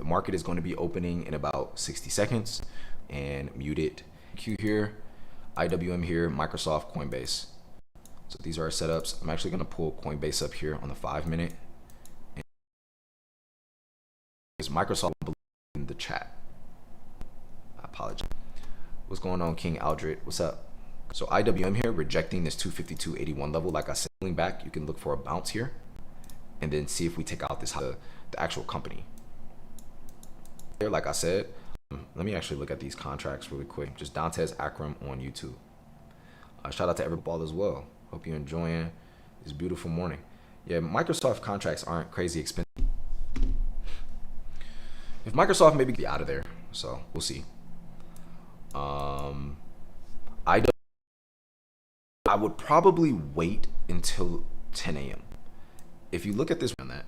market is going to be opening in about 60 seconds. And mute it. Q here, IWM here, Microsoft, Coinbase. So these are our setups. I'm actually going to pull Coinbase up here on the 5-minute. Is Microsoft in the chat? I apologize. What's going on, King Aldred? What's up? So IWM here, rejecting this 252.81 level. Like I said, pulling back, you can look for a bounce here and then see if we take out this the actual company. Here, like I said, let me actually look at these contracts really quick. Just Dantes Akram on YouTube. Shout out to everybody as well. Hope you're enjoying this beautiful morning. Yeah, Microsoft contracts aren't crazy expensive. If Microsoft maybe be out of there, so we'll see. I would probably wait until 10 a.m. If you look at this on that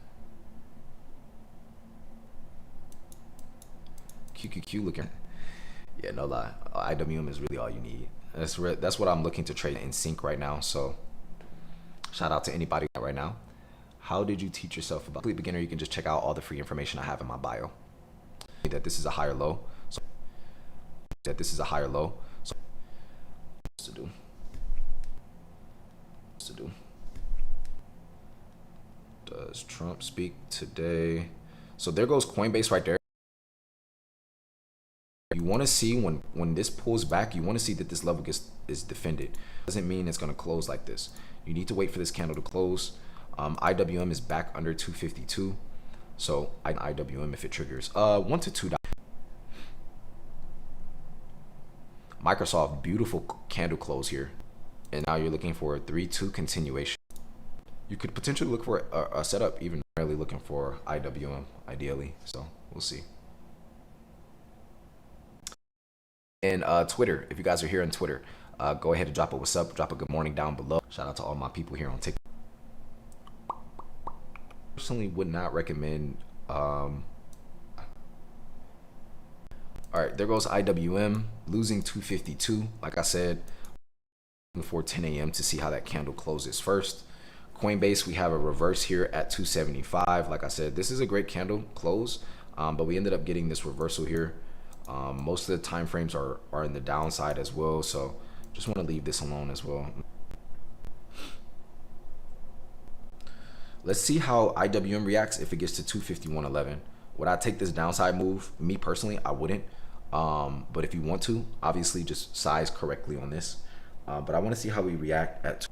QQQ looking, yeah, no lie, IWM is really all you need. That's what I'm looking to trade in sync right now. So shout out to anybody right now. How did you teach yourself about complete beginner? You can just check out all the free information I have in my bio. That this is a higher low. So that this is a higher low. So to do. Does Trump speak today? So there goes Coinbase right there. You want to see when this pulls back, you want to see that this level is defended. Doesn't mean it's going to close like this. You need to wait for this candle to close. IWM is back under 252. So IWM if it triggers 1 to 2. Microsoft, beautiful candle close here. And now you're looking for a 3-2 continuation. You could potentially look for a setup, even really looking for IWM ideally. So we'll see. And Twitter, if you guys are here on Twitter, go ahead and drop a what's up, drop a good morning down below. Shout out to all my people here on TikTok. Personally would not recommend. All right, there goes IWM losing 252. Like I said, before 10 a.m. to see how that candle closes first. Coinbase, we have a reverse here at 275. Like I said, this is a great candle close, but we ended up getting this reversal here. Most of the time frames are in the downside as well, so just want to leave this alone as well. Let's see how IWM reacts if it gets to 251.11. Would I take this downside move? Me personally, I wouldn't. But if you want to, obviously just size correctly on this. But I want to see how we react at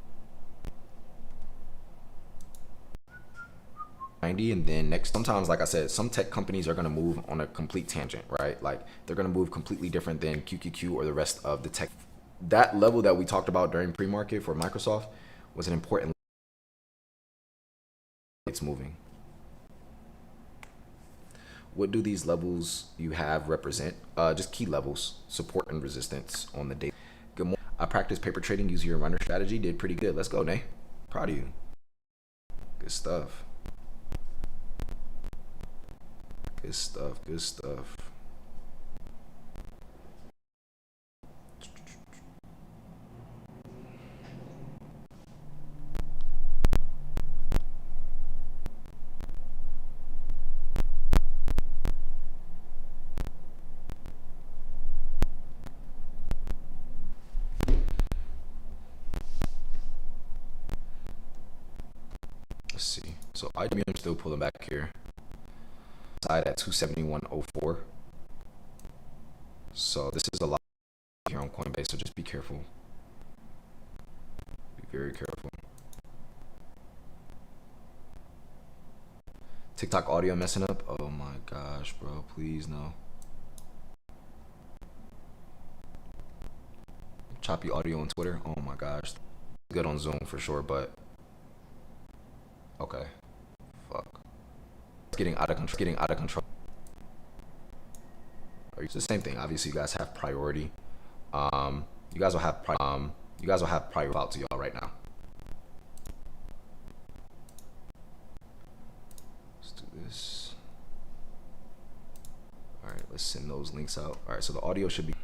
90, and then next, sometimes, like I said, some tech companies are going to move on a complete tangent, right? Like they're going to move completely different than QQQ or the rest of the tech. That level that we talked about during pre-market for Microsoft was an important. It's moving. What do these levels you have represent? Just key levels, support and resistance on the day. Good morning. I practiced paper trading using your runner strategy. Did pretty good. Let's go, Nay. Proud of you. Good stuff. Good stuff, good stuff. Let's see. So IWM still pulling back here. Side at 271.04. So this is a lot here on Coinbase, so just be careful. Be very careful. TikTok audio messing up. Oh my gosh, bro. Please no. Choppy audio on Twitter. Oh my gosh. Good on Zoom for sure, but okay. Fuck. It's getting out of control. Getting out of control. It's the same thing. Obviously, you guys have priority. You guys will have priority out to y'all right now. Let's do this. All right, let's send those links out. All right, so the audio should be.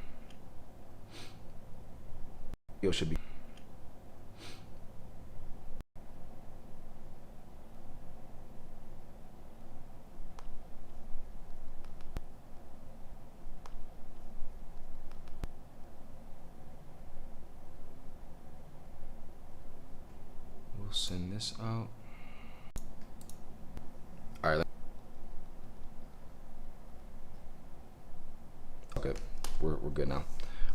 send this out. All right. Okay, we're good now.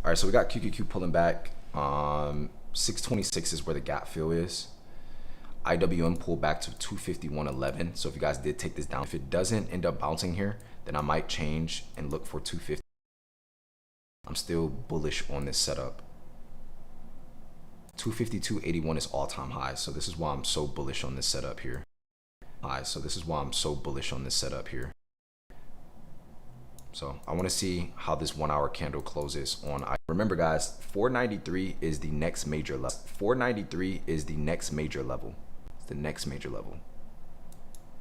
All right, so we got QQQ pulling back. 626 is where the gap fill is. IWM pulled back to 251.11. So if you guys did take this down, if it doesn't end up bouncing here, then I might change and look for 250. I'm still bullish on this setup. 252.81 is all-time high. So this is why I'm so bullish on this setup here. So I want to see how this 1 hour candle closes on. Remember guys, 493 is the next major level. 493 is the next major level. It's the next major level.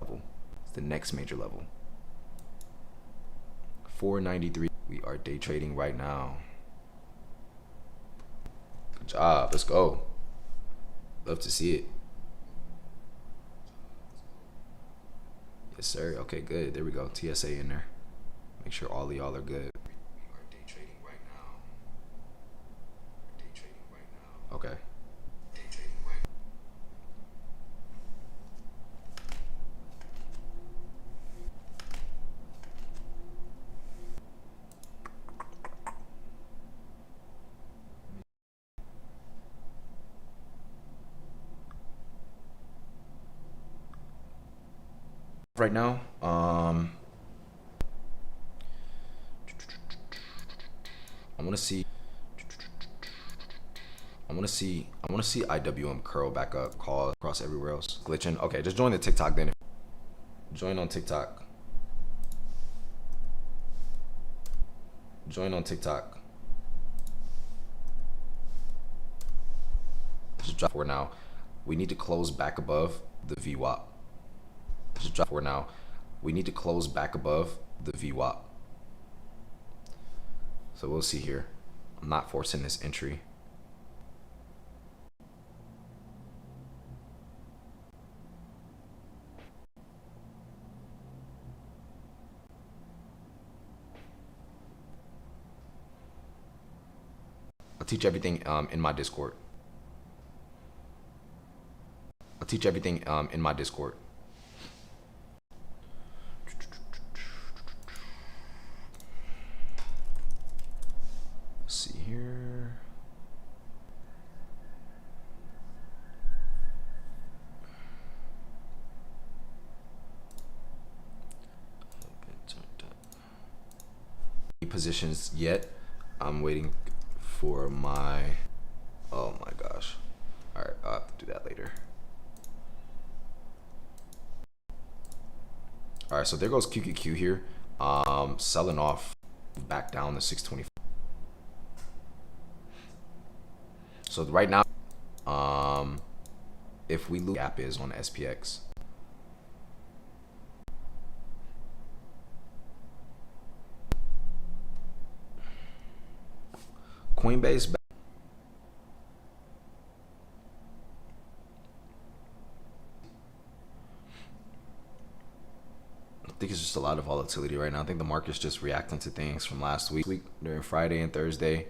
It's the next major level. 493. We are day trading right now. Good job. Let's go. Love to see it. Yes, sir. Okay, good. There we go. TSA in there. Make sure all of y'all are good. We are day trading right now. Okay. Day trading right now. Right now, I want to see IWM curl back up, call across everywhere else. Glitching. Okay, just join the TikTok then. Join on TikTok. Join on TikTok. Just drop for now. We need to close back above the VWAP. Just drop for now. We need to close back above the VWAP. So we'll see here. I'm not forcing this entry. I'll teach everything in my Discord. Let's see here. Positions yet. I'm waiting for my, oh my gosh. All right, I'll have to do that later. All right, so there goes QQQ here, selling off back down to 625. So right now, if we lose, gap is on SPX. Coinbase. I think it's just a lot of volatility right now. I think the market's just reacting to things from last week during Friday and Thursday.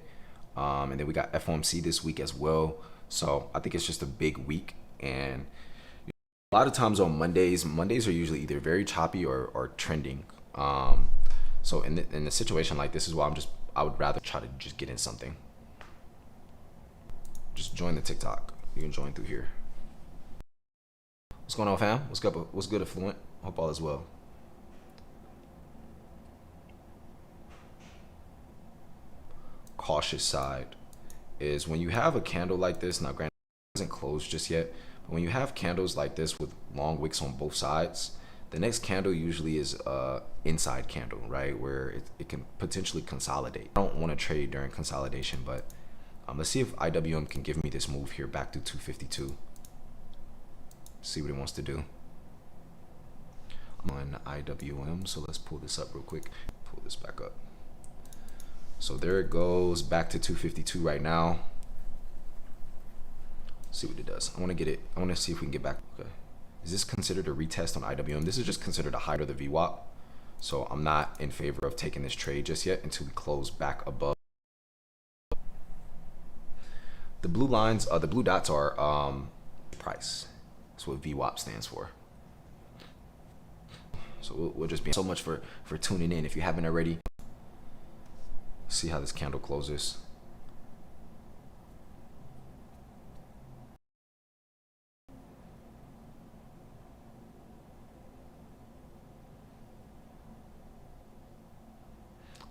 And then we got FOMC this week as well. So I think it's just a big week. And a lot of times on Mondays are usually either very choppy or trending. So in a situation like this is why I would rather try to just get in something. Just join the TikTok. You can join through here. What's going on, fam? What's good, Affluent? Hope all is well. Cautious side is when you have a candle like this. Now, granted, it hasn't closed just yet, but when you have candles like this with long wicks on both sides, the next candle usually is a inside candle, right? Where it can potentially consolidate. I don't want to trade during consolidation, but let's see if IWM can give me this move here back to 252. See what it wants to do. I'm on IWM, so let's pull this up real quick. Pull this back up. So there it goes, back to 252 right now. See what it does. I want to get it. I want to see if we can get back. Okay. Is this considered a retest on IWM? This is just considered a high of the VWAP. So I'm not in favor of taking this trade just yet until we close back above. The blue lines, the blue dots are price. That's what VWAP stands for. So we'll just be so much for tuning in. If you haven't already, see how this candle closes.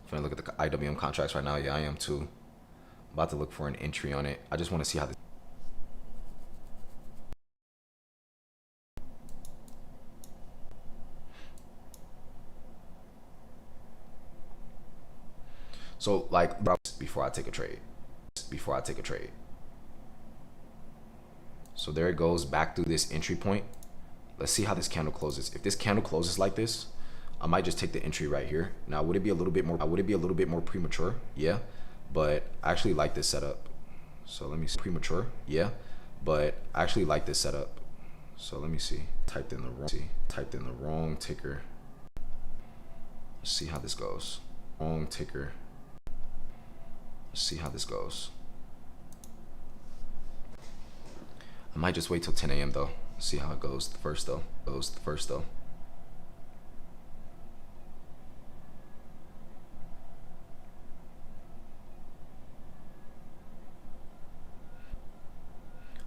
If I look at the IWM contracts right now, yeah, I am too. I'm about to look for an entry on it. I just want to see how this. So like before I take a trade. So there it goes back through this entry point. Let's see how this candle closes. If this candle closes like this, I might just take the entry right here. Now, would it be a little bit more premature? Yeah, but I actually like this setup. So let me see. Premature? Yeah, but I actually like this setup. So let me see. Typed in the wrong ticker. Let's see how this goes. Wrong ticker. Let's see how this goes. I might just wait till 10 a.m. though. See how it goes first though.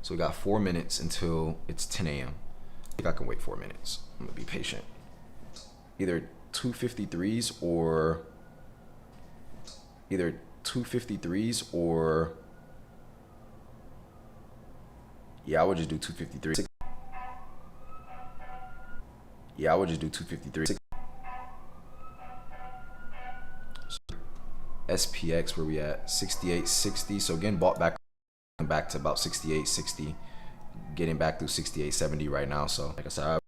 So we got 4 minutes until it's 10 a.m. I think I can wait 4 minutes. I'm gonna be patient. Either 253s or yeah, I would just do 253. Yeah, I would just do 253. SPX, where we at? 68.60. So again, bought back to about 68.60, getting back through 68.70 right now. So like I said,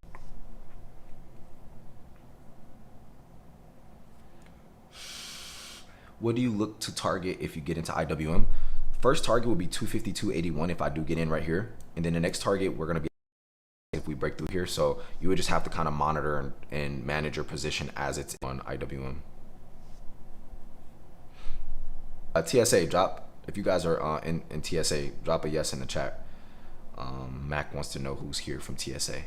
what do you look to target if you get into IWM? First target will be 252.81 if I do get in right here, and then the next target we're gonna be if we break through here. So you would just have to kind of monitor and manage your position as it's on IWM. TSA, drop, if you guys are in TSA, drop a yes in the chat. Mac wants to know who's here from TSA.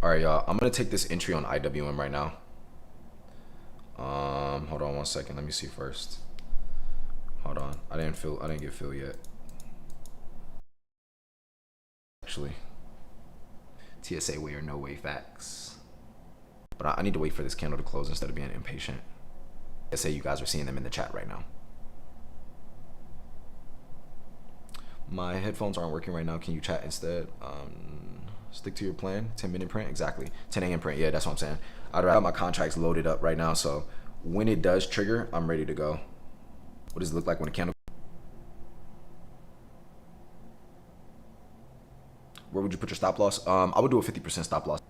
All right, y'all, I'm gonna take this entry on IWM right now. Hold on 1 second. Let me see first. Hold on. I didn't get fill yet. Actually, TSA way or no way facts. But I need to wait for this candle to close instead of being impatient. TSA, you guys are seeing them in the chat right now. My headphones aren't working right now. Can you chat instead? Stick to your plan. 10-minute print, exactly. 10 a.m. print. Yeah, that's what I'm saying. I'd have my contracts loaded up right now, so when it does trigger, I'm ready to go. What does it look like when a candle? Where would you put your stop loss? I would do a 50% stop loss.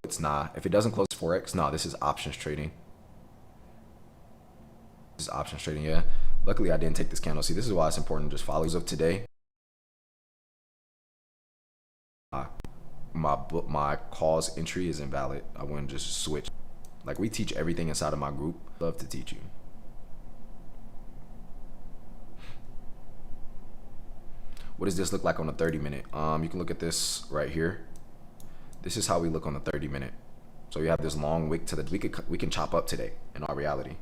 It's not. If it doesn't close Forex, no, this is options trading. This is options trading, yeah. Luckily, I didn't take this candle. See, this is why it's important to just follow. As of today, my cause entry is invalid. I wouldn't just switch. Like, we teach everything inside of my group. Love to teach you. What does this look like on a 30-minute? You can look at this right here. This is how we look on the 30-minute. So you have this long wick to the, we can chop up today in our reality.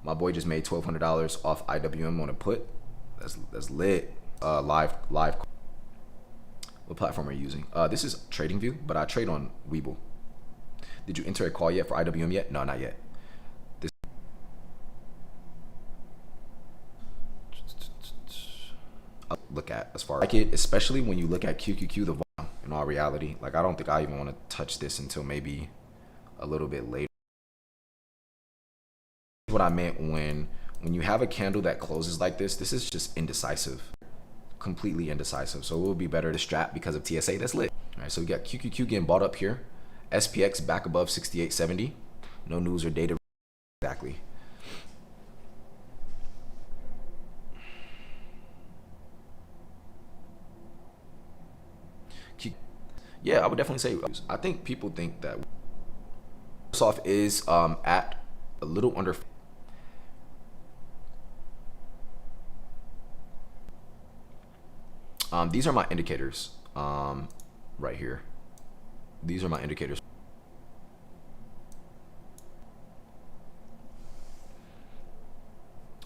My boy just made $1,200 off IWM on a put. That's lit. Live. What platform are you using? This is TradingView, but I trade on Webull. Did you enter a call yet for IWM yet? No, not yet. This I'll look at as far as like it, especially when you look at QQQ, the volume in all reality. Like, I don't think I even want to touch this until maybe a little bit later. What I meant when you have a candle that closes like this is just indecisive. Completely indecisive. So it will be better to strat because of TSA. That's lit. All right, so we got QQQ getting bought up here. SPX back above 68.70. No news or data. Exactly. Yeah, I would definitely say, I think people think that Microsoft is at a little under. These are my indicators right here. These are my indicators.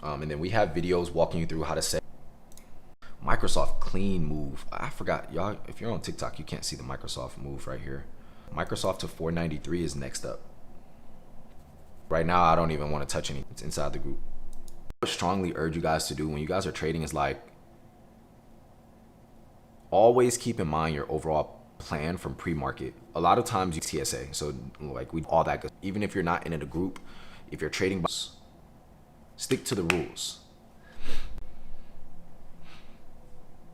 And then we have videos walking you through how to set Microsoft clean move. I forgot, y'all, if you're on TikTok, you can't see the Microsoft move right here. Microsoft to 493 is next up. Right now, I don't even want to touch any. It's inside the group. I strongly urge you guys to do when you guys are trading is like, always keep in mind your overall plan from pre-market. A lot of times you TSA, so like we all that good. Even if you're not in a group, if you're trading, stick to the rules.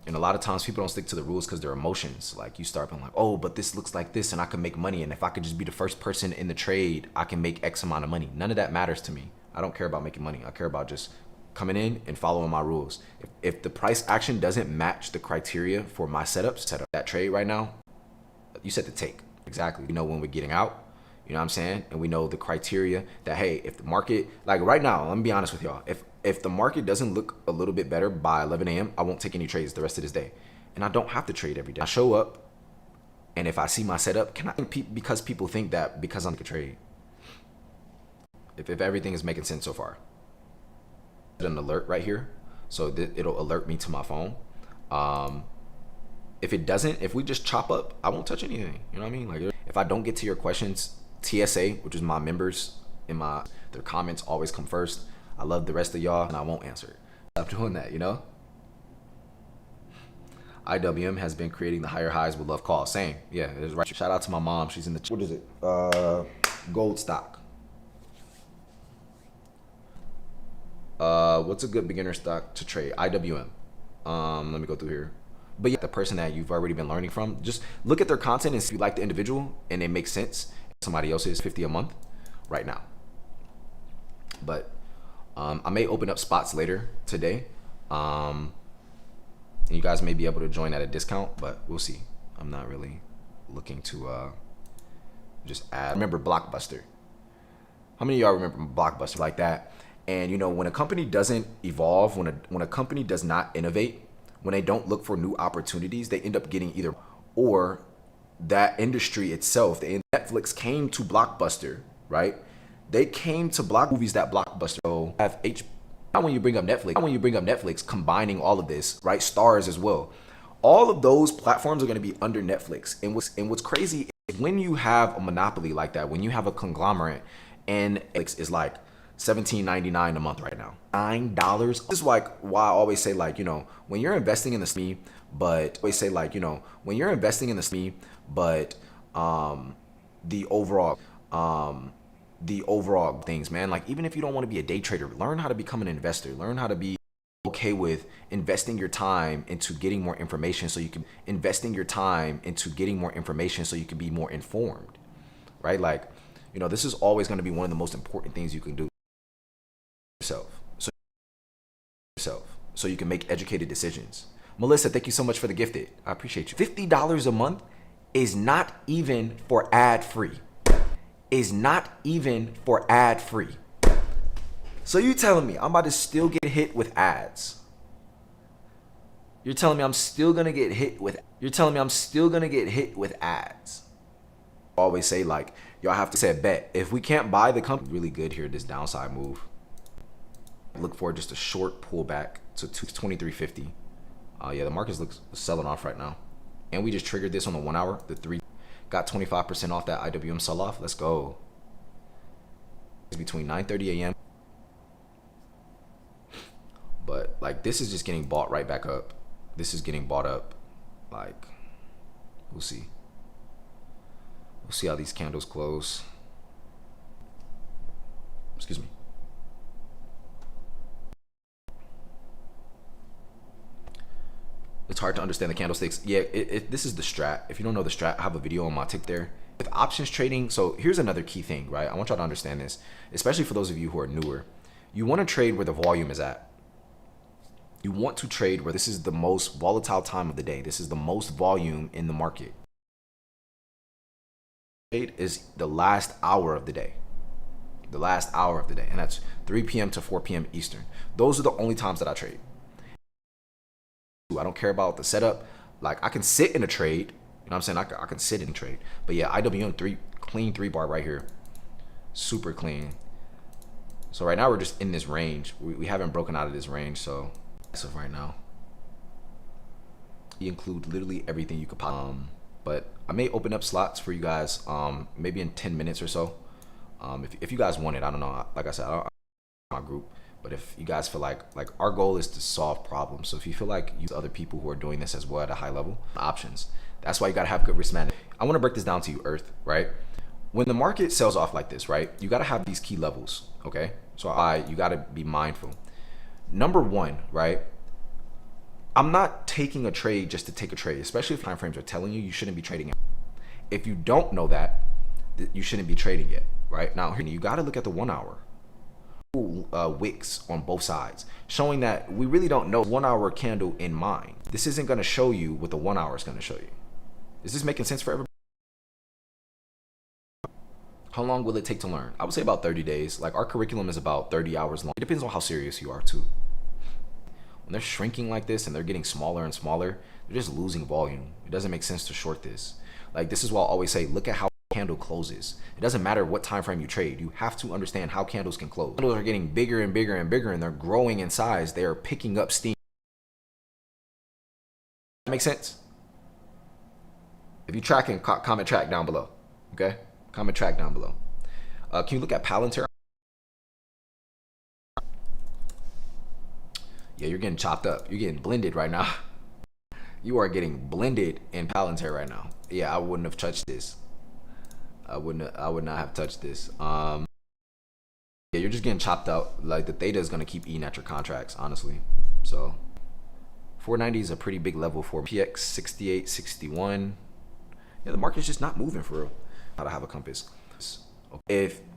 And a lot of times people don't stick to the rules because their emotions. Like you start being like, oh, but this looks like this and I can make money. And if I could just be the first person in the trade, I can make X amount of money. None of that matters to me. I don't care about making money. I care about just coming in and following my rules. If the price action doesn't match the criteria for my set up that trade right now, you set the take. Exactly. You know when we're getting out, you know what I'm saying? And we know the criteria that, hey, if the market, like right now, let me be honest with y'all. If the market doesn't look a little bit better by 11 a.m., I won't take any trades the rest of this day. And I don't have to trade every day. I show up, and if I see my setup, because people think that because I'm a trade. If everything is making sense so far. An alert right here, so it'll alert me to my phone. If it doesn't, if we just chop up, I won't touch anything. You know what I mean? Like if I don't get to your questions, TSA, which is my members in their comments always come first. I love the rest of y'all and I won't answer it. Stop doing that, you know? IWM has been creating the higher highs with love calls. Same. Yeah, it is right. Shout out to my mom. She's in the, what is it? Gold stock. What's a good beginner stock to trade? IWM. Let me go through here. But yeah, the person that you've already been learning from, just look at their content and see if you like the individual and it makes sense. Somebody else is 50 a month right now. But I may open up spots later today. And you guys may be able to join at a discount, but we'll see. I'm not really looking to just add. Remember Blockbuster. How many of y'all remember Blockbuster like that? And you know, when a company doesn't evolve, when a company does not innovate, when they don't look for new opportunities, they end up getting either or that industry itself. Netflix came to Blockbuster, right? They came to movies that Blockbuster have Now when you bring up Netflix, combining all of this, right? Stars as well. All of those platforms are going to be under Netflix. And what's crazy is when you have a monopoly like that, when you have a conglomerate, and Netflix is like $17.99 a month right now. $9. This is like why I always say, like, you know, when you're investing in the SME, but always say, like, you know, when you're investing in the SME, but the overall things, man, like even if you don't want to be a day trader, learn how to become an investor. Learn how to be okay with investing your time into getting more information so you can be more informed, right? Like, you know, this is always going to be one of the most important things you can do so you can make educated decisions. Melissa, thank you so much for the gifted. I appreciate you. $50 a month is not even for ad free. So you telling me I'm about to still get hit with ads? You're telling me I'm still gonna get hit with ads? I always say, like, y'all have to say, bet if we can't buy the company, really good here, this downside move. Look for just a short pullback to 2350. Yeah, the market looks selling off right now, and we just triggered this on the 1 hour. The 3 got 25% off that IWM sell off. Let's go. It's between 9:30 a.m. But like this is just getting bought right back up. This is getting bought up. Like, we'll see. We'll see how these candles close. Excuse me. It's hard to understand the candlesticks. Yeah, this is the strat. If you don't know the strat, I have a video on my tick there. With options trading, so here's another key thing, right? I want y'all to understand this, especially for those of you who are newer. You want to trade where the volume is at. You want to trade where this is the most volatile time of the day. This is the most volume in the market. is the last hour of the day. The last hour of the day. And that's 3 p.m. to 4 p.m. Eastern. Those are the only times that I trade. I don't care about the setup. Like, I can sit in a trade. You know what I'm saying? I can sit in a trade. But yeah, IWM clean 3-bar right here. Super clean. So right now we're just in this range. We haven't broken out of this range. So as of right now, you include literally everything you could but I may open up slots for you guys maybe in 10 minutes or so. If you guys want it, I don't know. Like I said, I don't my group, but if you guys feel like our goal is to solve problems. So if you feel like you other people who are doing this as well at a high level, options. That's why you gotta have good risk management. I want to break this down to you, Earth, right? When the market sells off like this, right, you gotta have these key levels, okay? So you gotta be mindful. Number one, right? I'm not taking a trade just to take a trade, especially if time frames are telling you shouldn't be trading it. If you don't know that, you shouldn't be trading it, right? Now, you got to look at the 1 hour wicks on both sides, showing that we really don't know 1 hour candle in mind. This isn't going to show you what the 1 hour is going to show you. Is this making sense for everybody? How long will it take to learn? I would say about 30 days. Like, our curriculum is about 30 hours long. It depends on how serious you are too. When they're shrinking like this and they're getting smaller and smaller, they're just losing volume. It doesn't make sense to short this. Like, this is why I always say, look at how a candle closes. It doesn't matter what time frame you trade. You have to understand how candles can close. Candles are getting bigger and bigger and bigger, and they're growing in size. They are picking up steam. That makes sense? If you're tracking, comment track down below. Okay? Comment track down below. Can you look at Palantir? Yeah, you're getting chopped up. You're getting blended right now. You are getting blended in Palantir right now. Yeah, I wouldn't have touched this. I would not have touched this. Yeah, you're just getting chopped out. Like, the theta is gonna keep eating at your contracts, honestly. So 490 is a pretty big level for PX 68, 61. Yeah, the market's just not moving for real. How to have a compass.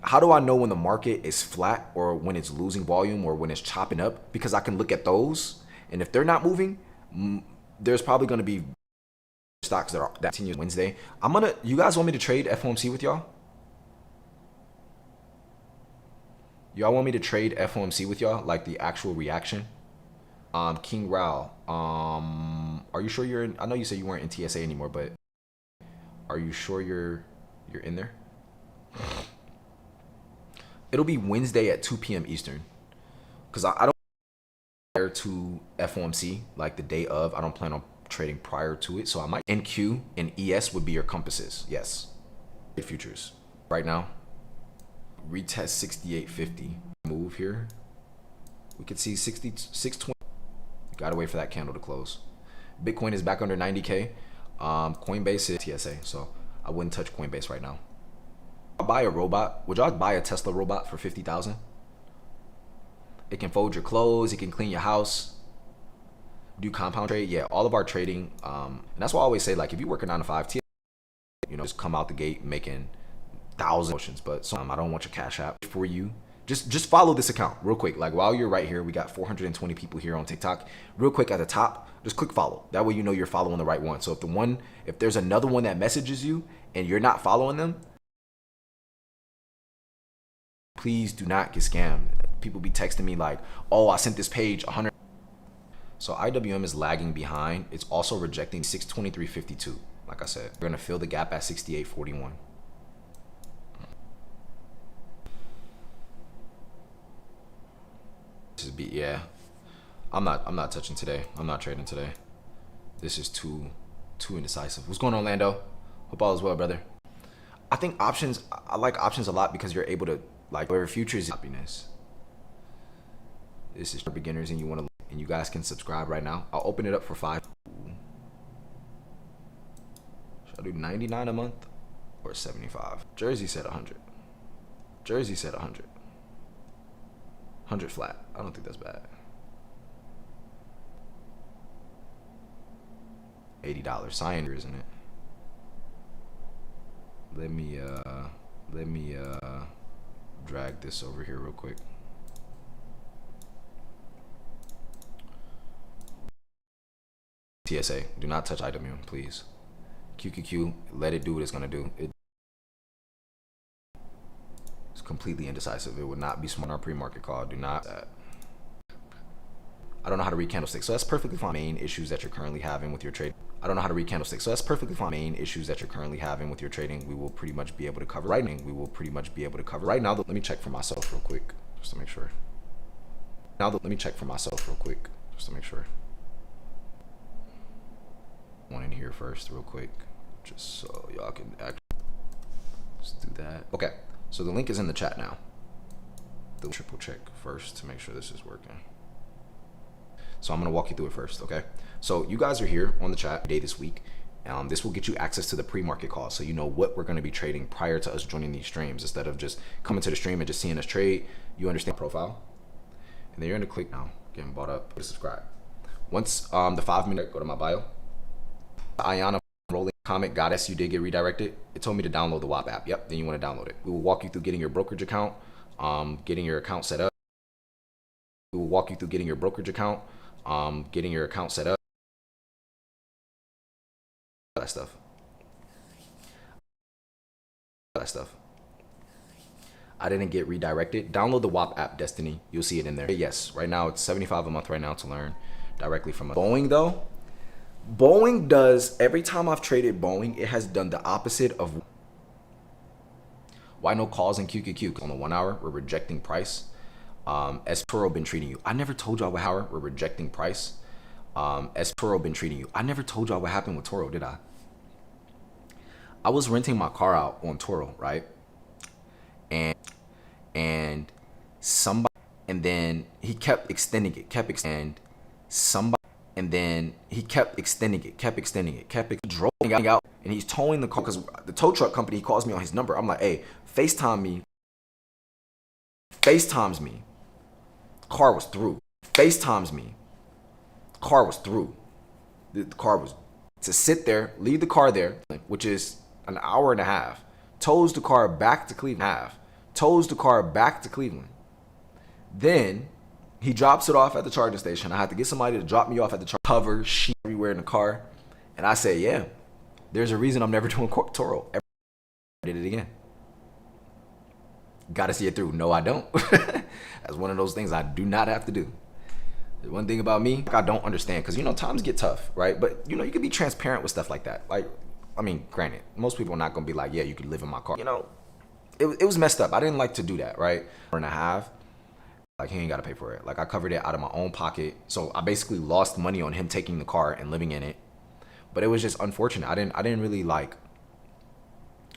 How do I know when the market is flat or when it's losing volume or when it's chopping up? Because I can look at those, and if they're not moving, there's probably going to be stocks that continue Wednesday. You guys want me to trade FOMC with y'all? Y'all want me to trade FOMC with y'all, like the actual reaction? King Rao, are you sure you're in? I know you said you weren't in TSA anymore, but are you sure you're in there? It'll be Wednesday at 2 p.m. Eastern, because I don't prior to FOMC, like the day of. I don't plan on trading prior to it, so I might. NQ and ES would be your compasses. Yes, futures right now. Retest 68.50. Move here. We could see 66.20. Gotta wait for that candle to close. Bitcoin is back under 90K. Coinbase is TSA, so I wouldn't touch Coinbase right now. Buy a robot. Would y'all buy a Tesla robot for 50,000? It can fold your clothes. It can clean your house. Do compound trade. Yeah, all of our trading. And that's why I always say, like, if you work a 9 to 5, just come out the gate making thousands. But I don't want your cash app for you. Just follow this account real quick. Like, while you're right here, we got 420 people here on TikTok. Real quick at the top, just click follow. That way you know you're following the right one. So if there's another one that messages you and you're not following them, please do not get scammed. People be texting me like, oh, I sent this page 100. So IWM is lagging behind. It's also rejecting 623.52. Like I said, we're gonna fill the gap at 68.41. Yeah, I'm not touching today. I'm not trading today. This is too indecisive. What's going on, Lando? Hope all is well, brother. I think options. I like options a lot because you're able to, like, whatever futures happiness. This is for beginners, and you guys can subscribe right now. I'll open it up for 5. Should I do 99 a month or 75? Jersey said 100. Jersey said 100. 100 flat. I don't think that's bad. $80. Cyan, isn't it? Let me drag this over here real quick. TSA, do not touch IWM, please. QQQ, let it do what it's gonna do. completely indecisive. It would not be smart on our pre-market call. Do not that. I don't know how to read candlesticks, so that's perfectly fine. Main issues that you're currently having with your trade. I don't know how to read candlesticks, so that's perfectly fine. Main issues that you're currently having with your trading, we will pretty much be able to cover. Right now, we will pretty much be able to cover. Right now, let me check for myself real quick, just to make sure. Let me check for myself real quick, just to make sure. One in here first, real quick, just so y'all can actually just do that. Okay, so the link is in the chat now. The triple check first to make sure this is working. So I'm gonna walk you through it first, okay? So you guys are here on the chat day this week. This will get you access to the pre-market call, so you know what we're gonna be trading prior to us joining these streams. Instead of just coming to the stream and just seeing us trade, you understand profile. And then you're gonna click now, getting bought up, subscribe. Once the 5-minute, go to my bio. Ayana rolling comment, goddess, you did get redirected. It told me to download the WAP app. Yep, then you wanna download it. We will walk you through getting your brokerage account, getting your account set up. We will walk you through getting your brokerage account, getting your account set up, that stuff. I didn't get redirected. Download the WAP app, Destiny. You'll see it in there. Yes, right now it's $75 a month right now to learn directly from us. Boeing though, Boeing does, every time I've traded Boeing, it has done the opposite of why no calls in QQQ. On the 1 hour, we're rejecting price. As Toro been treating you. I never told y'all what hour we're rejecting price. As Toro been treating you. I never told y'all what happened with Toro, did I? I was renting my car out on Toro, right? And somebody, and then he kept extending it, and then he kept extending it, drove out, and he's towing the car because the tow truck company calls me on his number. I'm like, hey, FaceTimes me. Car was through. FaceTimes me. Car was through. The car was to sit there, leave the car there, which is an hour and a half. Tows the car back to Cleveland. Then he drops it off at the charging station. I had to get somebody to drop me off at the cover sheet everywhere in the car. And I say, yeah, there's a reason I'm never doing Toro. I did it again. Got to see it through. No, I don't. That's one of those things I do not have to do. There's one thing about me, I don't understand, because, you know, times get tough, right? But, you know, you can be transparent with stuff like that. Like, I mean, granted, most people are not going to be like, yeah, you could live in my car. You know, it was messed up. I didn't like to do that, right? And a half, like, he ain't got to pay for it. Like, I covered it out of my own pocket. So I basically lost money on him taking the car and living in it. But it was just unfortunate. I didn't really like,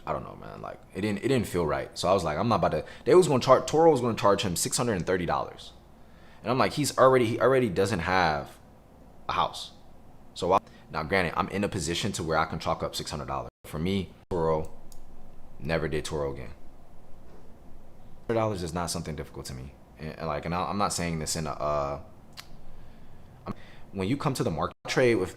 I don't know, man. Like, it didn't feel right. So I was like, I'm not about to. Toro was going to charge him $630, and I'm like, he already doesn't have a house. So now, granted, I'm in a position to where I can chalk up $600. For me, Toro, never did Toro again. $600 is not something difficult to me, and I'm not saying this in a. When you come to the market trade with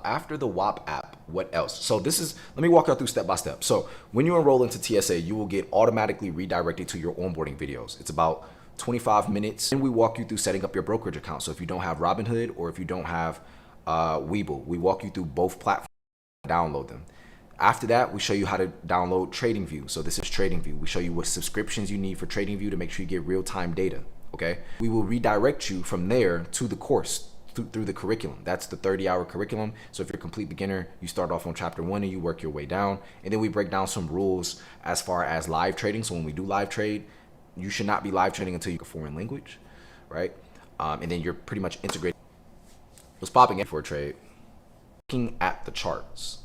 after the WAP app, what else? So let me walk you through step by step. So when you enroll into TSA, you will get automatically redirected to your onboarding videos. It's about 25 minutes. And we walk you through setting up your brokerage account. So if you don't have Robinhood or if you don't have Webull, we walk you through both platforms, download them. After that, we show you how to download TradingView. So this is TradingView. We show you what subscriptions you need for TradingView to make sure you get real-time data, okay? We will redirect you from there to the course, through the curriculum. That's the 30-hour curriculum. So if you're a complete beginner, you start off on chapter 1 and you work your way down. And then we break down some rules as far as live trading. So when we do live trade, you should not be live trading until you get a foreign language, right? And then you're pretty much integrated. What's popping in for a trade? Looking at the charts.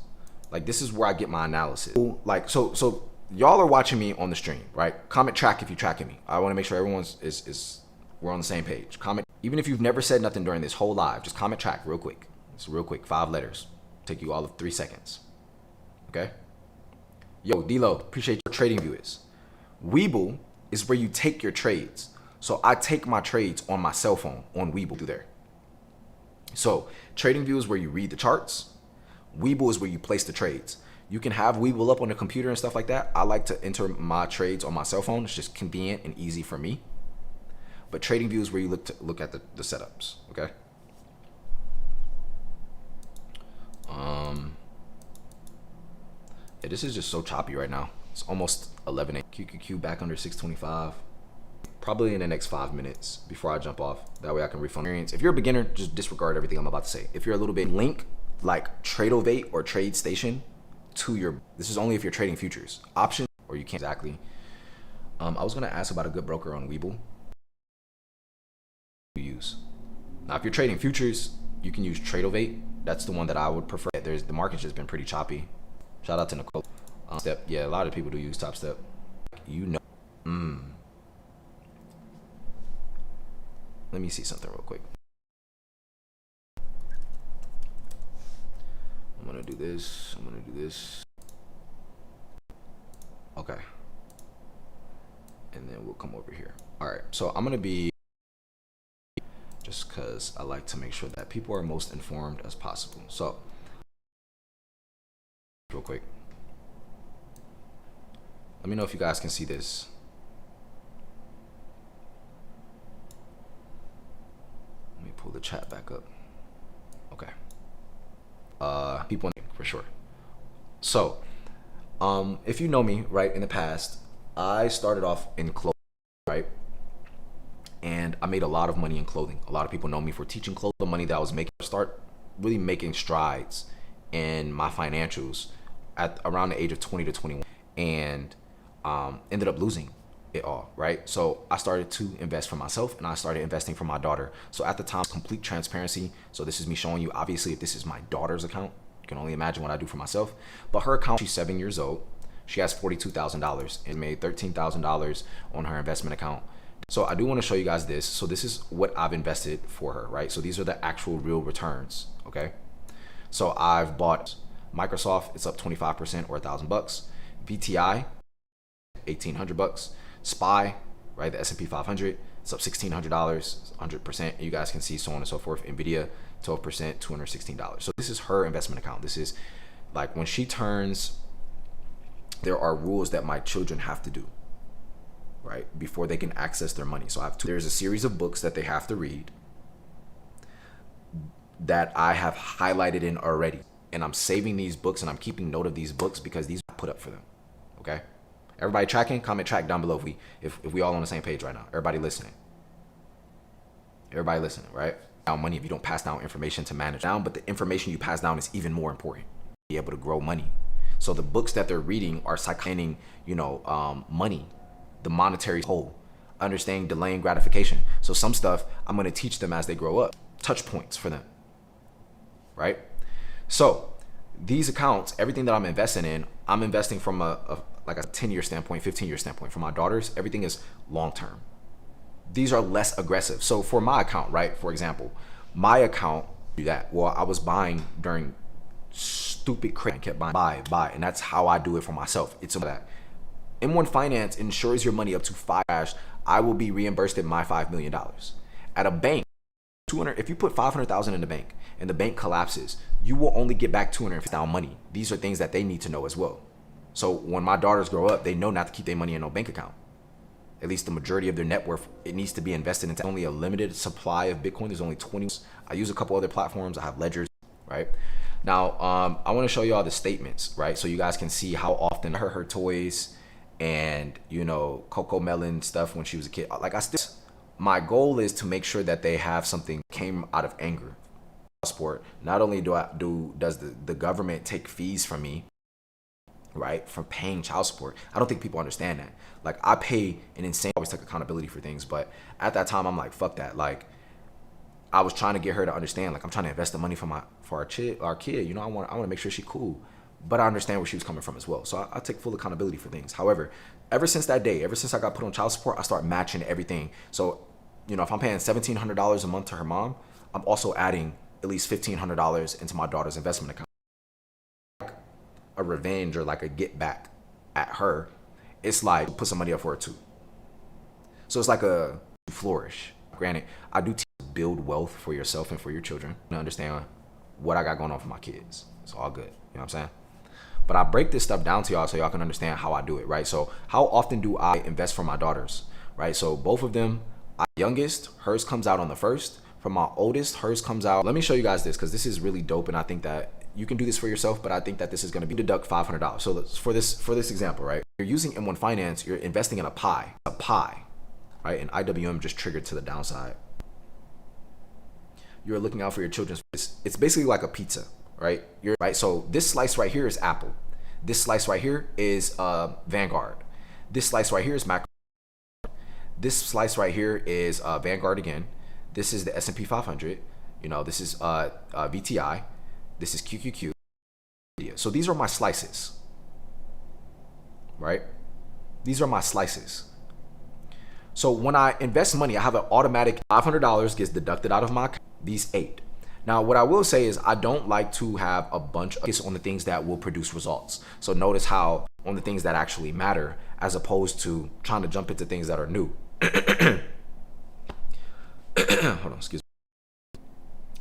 Like, this is where I get my analysis. Like, so y'all are watching me on the stream, right? Comment track if you're tracking me. I want to make sure everyone's we're on the same page. Comment, even if you've never said nothing during this whole live, just comment track real quick. It's real quick, 5 letters. Take you all of 3 seconds. Okay? Yo, D-Lo, appreciate your TradingView is. Webull is where you take your trades. So I take my trades on my cell phone on Webull through there. So TradingView is where you read the charts. Webull is where you place the trades. You can have Webull up on the computer and stuff like that. I like to enter my trades on my cell phone. It's just convenient and easy for me. But TradingView is where you look at the setups, okay? Yeah, this is just so choppy right now. It's almost 11 a.m. QQQ back under 625. Probably in the next 5 minutes before I jump off. That way I can refund experience. If you're a beginner, just disregard everything I'm about to say. If you're a little bit, link like Tradeovate or TradeStation to your, this is only if you're trading futures. Options, or you can't exactly. I was gonna ask about a good broker on Webull. Use. Now if you're trading futures, you can use Tradeovate. That's the one that I would prefer. The market's just been pretty choppy. Shout out to Nicole. Step, yeah, a lot of people do use Top Step. You know. Let me see something real quick. I'm gonna do this. I'm gonna do this. Okay. And then we'll come over here. All right. So I'm gonna be, just because I like to make sure that people are most informed as possible. So real quick, let me know if you guys can see this. Let me pull the chat back up. Okay. People for sure. So if you know me, right, in the past, I started off in clothing, right? And I made a lot of money in clothing. A lot of people know me for teaching clothing. The money that I was making, start really making strides in my financials at around the age of 20 to 21, and ended up losing it all, right? So I started to invest for myself, and I started investing for my daughter. So at the time, complete transparency. So this is me showing you, obviously, if this is my daughter's account, you can only imagine what I do for myself. But her account, she's 7 years old. She has $42,000 and made $13,000 on her investment account. So I do want to show you guys this. So this is what I've invested for her, right? So these are the actual real returns, okay? So I've bought Microsoft, it's up 25% or $1,000. VTI, $1,800. SPY, right? The S&P 500, it's up $1,600, 100%. You guys can see so on and so forth. NVIDIA, 12%, $216. So this is her investment account. This is like when she turns, there are rules that my children have to do, right, before they can access their money. So there's a series of books that they have to read that I have highlighted in already. And I'm saving these books and I'm keeping note of these books because these are put up for them, okay? Everybody tracking? Comment track down below if we all on the same page right now. Everybody listening. Everybody listening, right? Now money if you don't pass down information to manage down, but the information you pass down is even more important. Be able to grow money. So the books that they're reading are psyching, money, the monetary whole, understanding delaying gratification. So some stuff I'm gonna teach them as they grow up, touch points for them, right? So these accounts, everything that I'm investing in, I'm investing from a 10-year standpoint, 15-year standpoint. For my daughters, everything is long-term. These are less aggressive. So for my account, right, for example, my account, do that. Well, I was buying during stupid crap and kept buying, buy. And that's how I do it for myself. It's that. M1 Finance insures your money up to $5. I will be reimbursed in my $5 million. At a bank, if you put $500,000 in the bank and the bank collapses, you will only get back $250,000 money. These are things that they need to know as well. So when my daughters grow up, they know not to keep their money in no bank account. At least the majority of their net worth, it needs to be invested into only a limited supply of Bitcoin. There's only 20. I use a couple other platforms. I have ledgers, right? Now, I want to show you all the statements, right? So you guys can see how often her toys and, Coco Melon stuff when she was a kid. Like my goal is to make sure that they have something came out of anger. Sport. Not only does the government take fees from me, right, from paying child support. I don't think people understand that. Like I pay an insane, I always take accountability for things, but at that time I'm like, fuck that. Like I was trying to get her to understand, like I'm trying to invest the money for our kid. I want to make sure she's cool, but I understand where she was coming from as well. So I take full accountability for things. However, ever since that day, ever since I got put on child support, I start matching everything. So, if I'm paying $1,700 a month to her mom, I'm also adding at least $1,500 into my daughter's investment account. A revenge or like a get back at her. It's like put some money up for her too. So it's like a flourish. Granted, I do build wealth for yourself and for your children. To understand what I got going on for my kids. It's all good. You know what I'm saying? But I break this stuff down to y'all so y'all can understand how I do it, right? So how often do I invest for my daughters, right? So both of them, youngest, hers comes out on the 1st. For my oldest, hers comes out. Let me show you guys this because this is really dope, and I think that you can do this for yourself, but I think that this is going to be deduct $500. So for this example, right? you're using M1 Finance, you're investing in a pie, right? And IWM just triggered to the downside. You're looking out for your children's. It's basically like a pizza, right? Right. So this slice right here is Apple. This slice right here is Vanguard. This slice right here is Macro. This slice right here is Vanguard again. This is the S&P 500. You know, this is VTI. This is QQQ. So these are my slices, right? These are my slices. So when I invest money, I have an automatic $500 gets deducted out of my account. These 8. Now, what I will say is I don't like to have a bunch of focus on the things that will produce results. So notice how on the things that actually matter, as opposed to trying to jump into things that are new. Hold on, excuse me.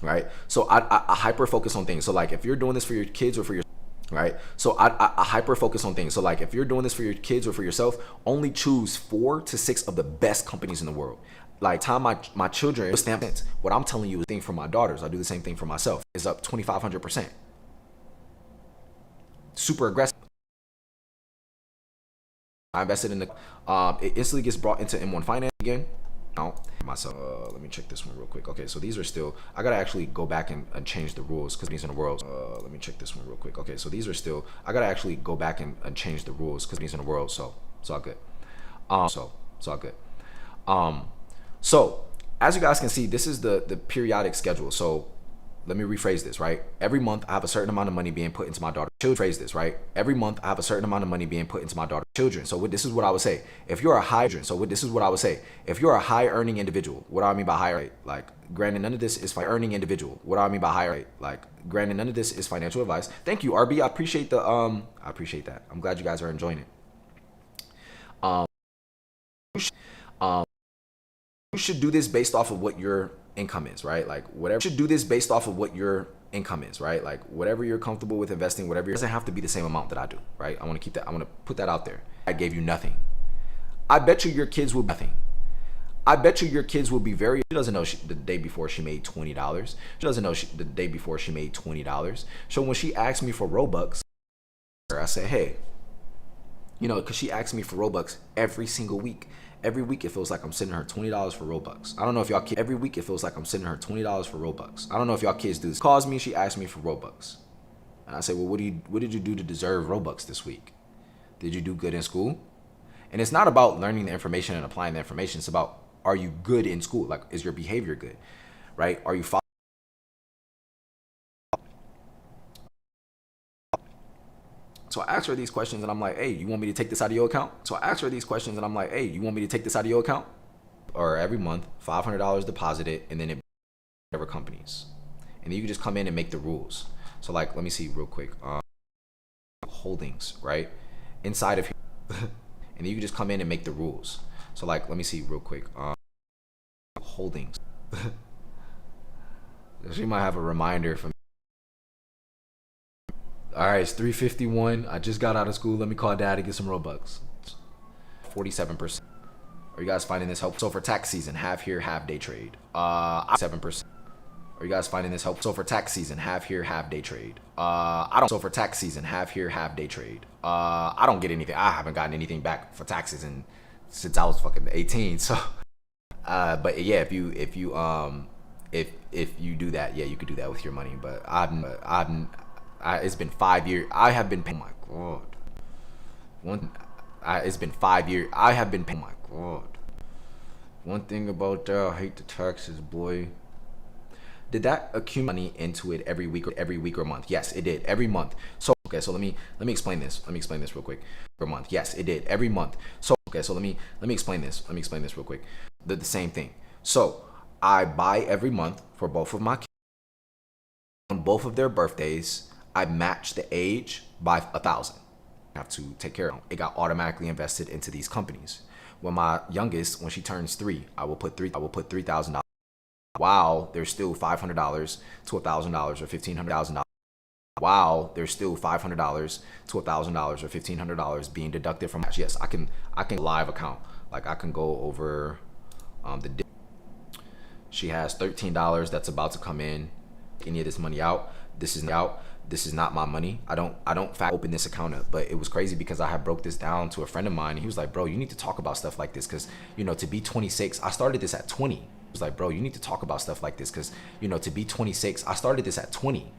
Right? So I hyper focus on things. So like if you're doing this for your kids or for your, right? So I hyper focus on things. So like if you're doing this for your kids or for yourself, only choose 4 to 6 of the best companies in the world. Like time my children stamp it. What I'm telling you is the thing for my daughters. I do the same thing for myself. Is up 2,500%. Super aggressive. I invested in the it instantly gets brought into M1 Finance again. Now myself, let me check this one real quick. Okay, so these are still, I gotta actually go back and change the rules because these in the world. Let me check this one real quick. Okay, so these are still, I gotta actually go back and change the rules because these in the world. So it's all good. So it's all good. So as you guys can see, this is the periodic schedule. So let me rephrase this, right? Every month I have a certain amount of money being put into my daughter's children. Phrase this, right? Every month I have a certain amount of money being put into my daughter's children. So this is what I would say. If you're a high earning individual, what do I mean by high? Like, granted, none of this is earning individual. What do I mean by high? Like, granted, none of this is financial advice. Thank you, RB. I appreciate the I appreciate that. I'm glad you guys are enjoying it. You should do this based off of what your income is, right? Like whatever, you should do this based off of what your income is, right? Like whatever you're comfortable with investing, whatever, it doesn't have to be the same amount that I do, right? I want to keep that, I want to put that out there. I gave you nothing. I bet you your kids will be nothing. I bet you your kids will be very, she doesn't know the day before she made $20. She doesn't know the day before she made $20. So when she asked me for Robux, I said, hey, you know, because she asks me for Robux every single week. Every week it feels like I'm sending her $20 for Robux. I don't know if y'all kids, every week it feels like I'm sending her $20 for Robux. I don't know if y'all kids do this. Calls me, she asks me for Robux. And I say, well, what did you do to deserve Robux this week? Did you do good in school? And it's not about learning the information and applying the information. It's about, are you good in school? Like, is your behavior good, right? Are you following? So I asked her these questions and I'm like, hey, you want me to take this out of your account? So I asked her these questions and I'm like, hey, you want me to take this out of your account? Or every month, $500 deposited, and then it whatever companies. And then you can just come in and make the rules. So like, let me see real quick. Holdings, right? Inside of here. And then you can just come in and make the rules. So like, let me see real quick. Holdings. She might have a reminder from. All right, it's 3:51. I just got out of school. Let me call dad to get some Robux. 47%. Are you guys finding this helpful? So for tax season, half here, half day trade. 7%. Are you guys finding this helpful? So for tax season, half here, half day trade. So for tax season, half here, half day trade. I don't get anything. I haven't gotten anything back for taxes since I was fucking 18. So, but yeah, if you do that, yeah, you could do that with your money. But it's been 5 years. I have been paying. Oh my God. It's been 5 years. I have been paying. Oh my God. One thing about that, I hate the taxes, boy. Did that accumulate money into it every week or month? Yes, it did. Every month. So okay, so let me explain this. Let me explain this real quick. Per month. Yes, it did. Every month. So okay, so let me explain this. Let me explain this real quick. The same thing. So I buy every month for both of my kids. On both of their birthdays, I match the age by 1,000. I have to take care of it. It got automatically invested into these companies. When my youngest, when she turns 3, I will put $3,000. Wow, there's still $500 to $1,000 or $1,500. Wow, there's still $500 to $1,000 or $1,500 being deducted from. Yes, I can live account. Like I can go over the. She has $13 that's about to come in. any of this money out. This is not my money. I don't open this account up. But it was crazy because I had broke this down to a friend of mine, and he was like, bro, you need to talk about stuff like this, because to be 26, I started this at 20. He was like, bro, you need to talk about stuff like this, because to be 26, I started this at 20,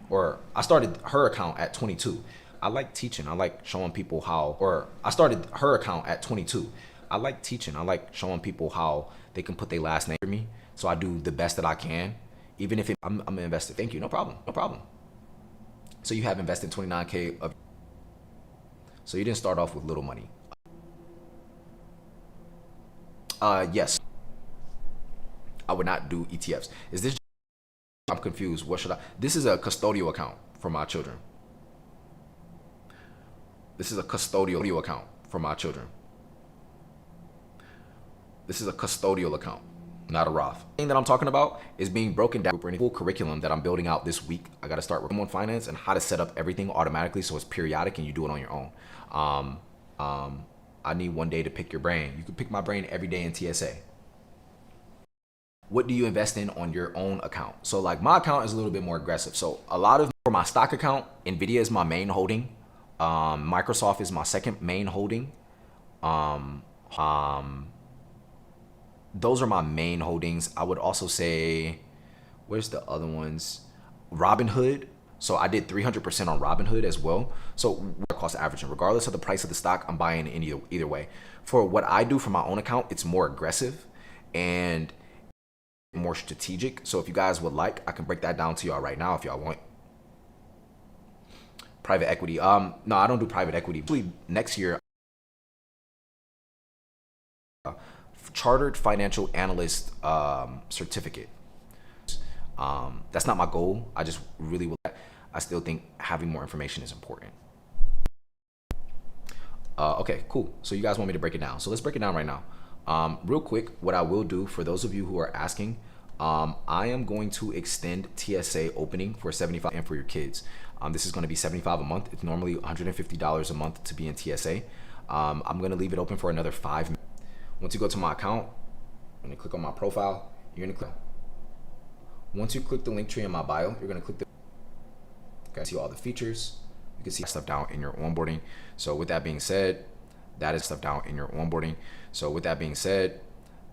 or I started her account at 22. I like teaching. I like showing people how, or I started her account at 22. I like teaching. I like showing people how they can put their last name for me. So I do the best that I can, even if I'm an investor. Thank you. No problem. No problem. So you have invested 29K of, so you didn't start off with little money. Yes. I would not do ETFs. Is this, I'm confused. What should I, this is a custodial account for my children. This is a custodial account for my children. This is a custodial account, not a Roth. The thing that I'm talking about is being broken down for any full curriculum that I'm building out this week. I got to start working on finance and how to set up everything automatically so it's periodic and you do it on your own. I need one day to pick your brain. You can pick my brain every day in TSA. What do you invest in on your own account? So like my account is a little bit more aggressive. So a lot of, for my stock account, NVIDIA is my main holding. Microsoft is my second main holding. Those are my main holdings. I would also say, where's the other ones? Robinhood. So I did 300% on Robinhood as well. So cost averaging, regardless of the price of the stock, I'm buying in either way. For what I do for my own account, it's more aggressive and more strategic. So if you guys would like, I can break that down to y'all right now if y'all want. Private equity. No, I don't do private equity. Actually, next year, chartered financial analyst certificate. That's not my goal. I just really will. I still think having more information is important. Okay, cool. So you guys want me to break it down. So let's break it down right now. Real quick, what I will do for those of you who are asking, I am going to extend TSA opening for 75 and for your kids. This is going to be $75 a month. It's normally $150 a month to be in TSA. I'm going to leave it open for another 5 minutes. Once you go to my account, I'm going to click on my profile. You're going to click. Once you click the link tree in my bio, you're going to click the, okay, see all the features. You can see stuff down in your onboarding. So with that being said, that is stuff down in your onboarding. So with that being said,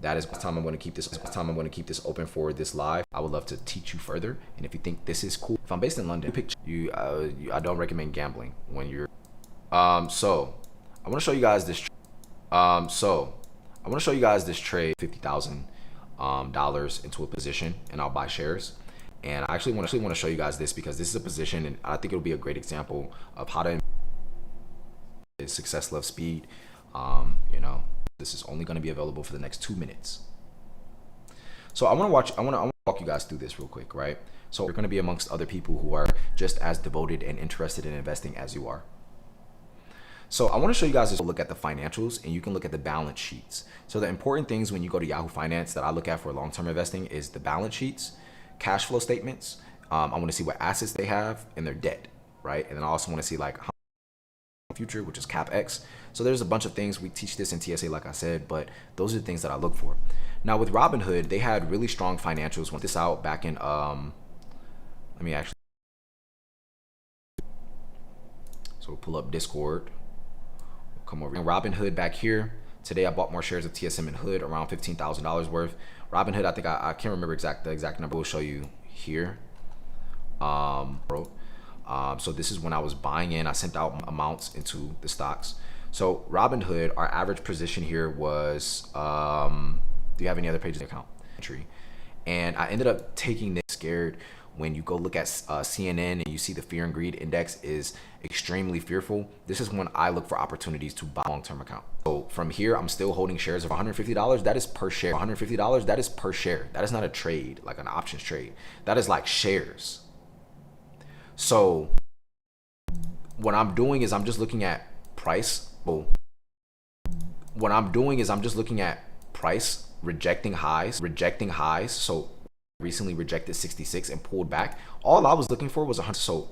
that is the time I'm going to keep this. Time I'm going to keep this open for this live. I would love to teach you further. And if you think this is cool, if I'm based in London, I don't recommend gambling when you're. So I want to show you guys this. I want to show you guys this trade, $50,000 into a position, and I'll buy shares. And I actually want to show you guys this because this is a position, and I think it'll be a great example of how to success loves speed. This is only going to be available for the next 2 minutes. So I want to walk you guys through this real quick, right? So you're going to be amongst other people who are just as devoted and interested in investing as you are. So I want to show you guys to look at the financials, and you can look at the balance sheets. So the important things when you go to Yahoo Finance that I look at for long-term investing is the balance sheets, cash flow statements. I want to see what assets they have and their debt, right? And then I also want to see like how future, which is CapEx. So there's a bunch of things. We teach this in TSA, like I said, but those are the things that I look for. Now with Robinhood, they had really strong financials. Went this out back in, let me actually, so we'll pull up Discord. We'll come over. And Robinhood back here. Today I bought more shares of TSM and Hood, around $15,000 worth. Robinhood, I think I can't remember the exact number. We'll show you here. So this is when I was buying in. I sent out amounts into the stocks. So Robinhood, our average position here was, do you have any other pages in the account? And I ended up taking this scared. When you go look at CNN and you see the fear and greed index is extremely fearful, this is when I look for opportunities to buy long-term account. So from here, I'm still holding shares of $150. That is per share. $150, that is per share. That is not a trade, like an options trade. That is like shares. So what I'm doing is I'm just looking at price. Well, what I'm doing is I'm just looking at price, rejecting highs. So recently rejected 66 and pulled back. All I was looking for was 100. So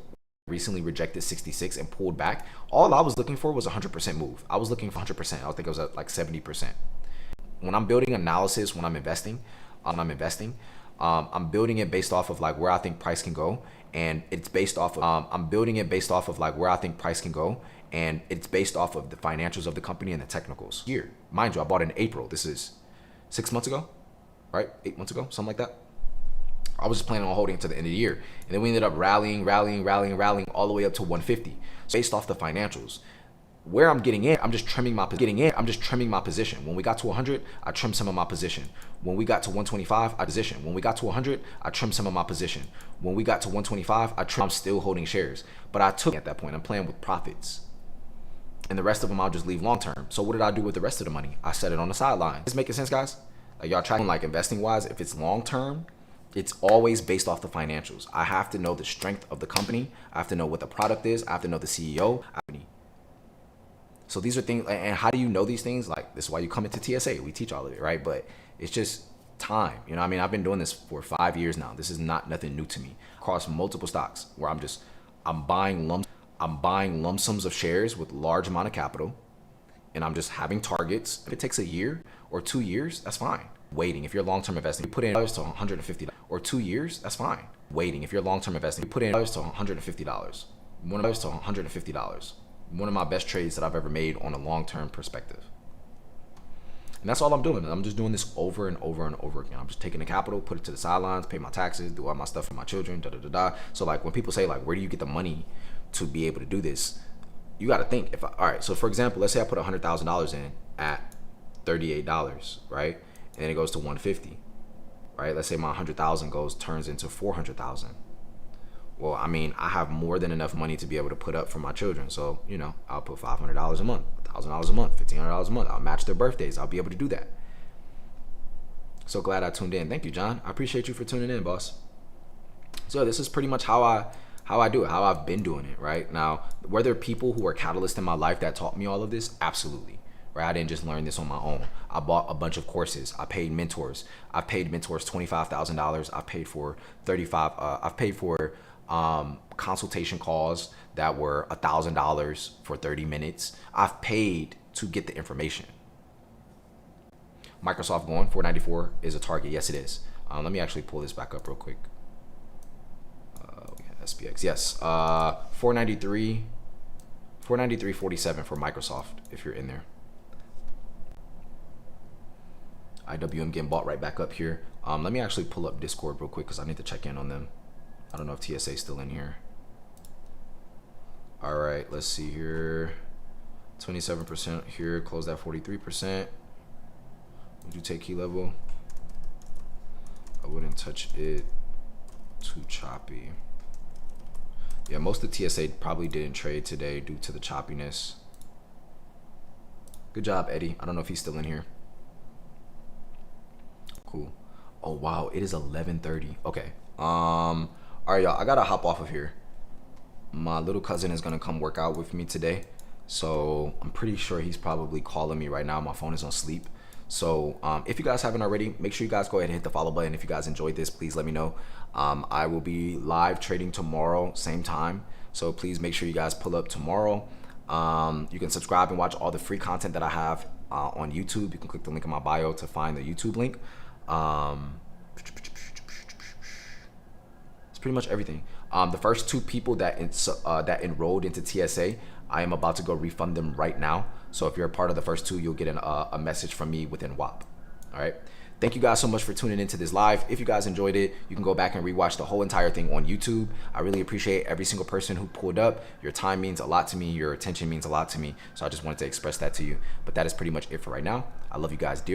recently rejected 66 and pulled back. All I was looking for was 100% move. I was looking for 100%. I think it was at like 70%. When I'm building analysis, when I'm investing, I'm building it based off of like where I think price can go, and it's based off of I'm building it based off of like where I think price can go, and it's based off of the financials of the company and the technicals. Here, mind you, I bought it in April. This is 6 months ago, right? 8 months ago, something like that. I was just planning on holding it to the end of the year, and then we ended up rallying all the way up to 150. So based off the financials, where I'm getting in, I'm just trimming my position. When we got to 100, I trimmed some of my position. When we got to 125, I position. When we got to 100, I trimmed some of my position. When we got to 125, I'm still holding shares, but I took at that point. I'm playing with profits, and the rest of them I'll just leave long term. So what did I do with the rest of the money? I set it on the sideline. Is making sense, guys? Like y'all tracking like investing wise, if it's long term, it's always based off the financials. I have to know the strength of the company. I have to know what the product is. I have to know the CEO. So these are things, and how do you know these things? Like, this is why you come into TSA. We teach all of it, right? But it's just time. You know what I mean? I've been doing this for 5 years now. This is nothing new to me. Across multiple stocks where I'm buying lump sums of shares with large amount of capital, and I'm just having targets. If it takes a year or 2 years, that's fine. Waiting, if you're long-term investing, you put in $100 to $150 or 2 years, that's fine. Waiting, if you're long-term investing, you put in $100 to $150, $100 to $150. One of my best trades that I've ever made on a long-term perspective. And that's all I'm doing. I'm just doing this over and over and over again. I'm just taking the capital, put it to the sidelines, pay my taxes, do all my stuff for my children, So like when people say like, where do you get the money to be able to do this? You got to think. All right, so for example, let's say I put $100,000 in at $38, right? And then it goes to 150, right? Let's say my 100,000 turns into 400,000. Well, I mean, I have more than enough money to be able to put up for my children. So, you know, I'll put $500 a month, $1,000 a month, $1,500 a month. I'll match their birthdays. I'll be able to do that. So glad I tuned in. Thank you, John. I appreciate you for tuning in, boss. So this is pretty much how I do it, how I've been doing it, right? Now, were there people who were catalysts in my life that taught me all of this? Absolutely. Right? I didn't just learn this on my own. I bought a bunch of courses. I paid mentors. I've paid mentors $25,000. I've paid for I've paid for consultation calls that were $1,000 for 30 minutes. I've paid to get the information. Microsoft going 494 is a target. Yes, it is. Let me actually pull this back up real quick. SPX, yes. 493.47 for Microsoft if you're in there. IWM getting bought right back up here. Let me actually pull up Discord real quick because I need to check in on them. I don't know if TSA is still in here. All right, let's see here. 27% here, closed at 43%. Would you take key level? I wouldn't touch it. Too choppy. Yeah, most of TSA probably didn't trade today due to the choppiness. Good job, Eddie. I don't know if he's still in here. Cool. Oh wow, it is 11:30. Okay. All right, y'all. I gotta hop off of here. My little cousin is gonna come work out with me today, so I'm pretty sure he's probably calling me right now. My phone is on sleep. So if you guys haven't already, make sure you guys go ahead and hit the follow button. If you guys enjoyed this, please let me know. I will be live trading tomorrow, same time. So please make sure you guys pull up tomorrow. You can subscribe and watch all the free content that I have on YouTube. You can click the link in my bio to find the YouTube link. It's pretty much everything. The first 2 people that enrolled into TSA, I am about to go refund them right now. So if you're a part of the first 2, you'll get a message from me within WAP. All right. Thank you guys so much for tuning into this live. If you guys enjoyed it, you can go back and rewatch the whole entire thing on YouTube. I really appreciate every single person who pulled up. Your time means a lot to me. Your attention means a lot to me. So I just wanted to express that to you. But that is pretty much it for right now. I love you guys dearly.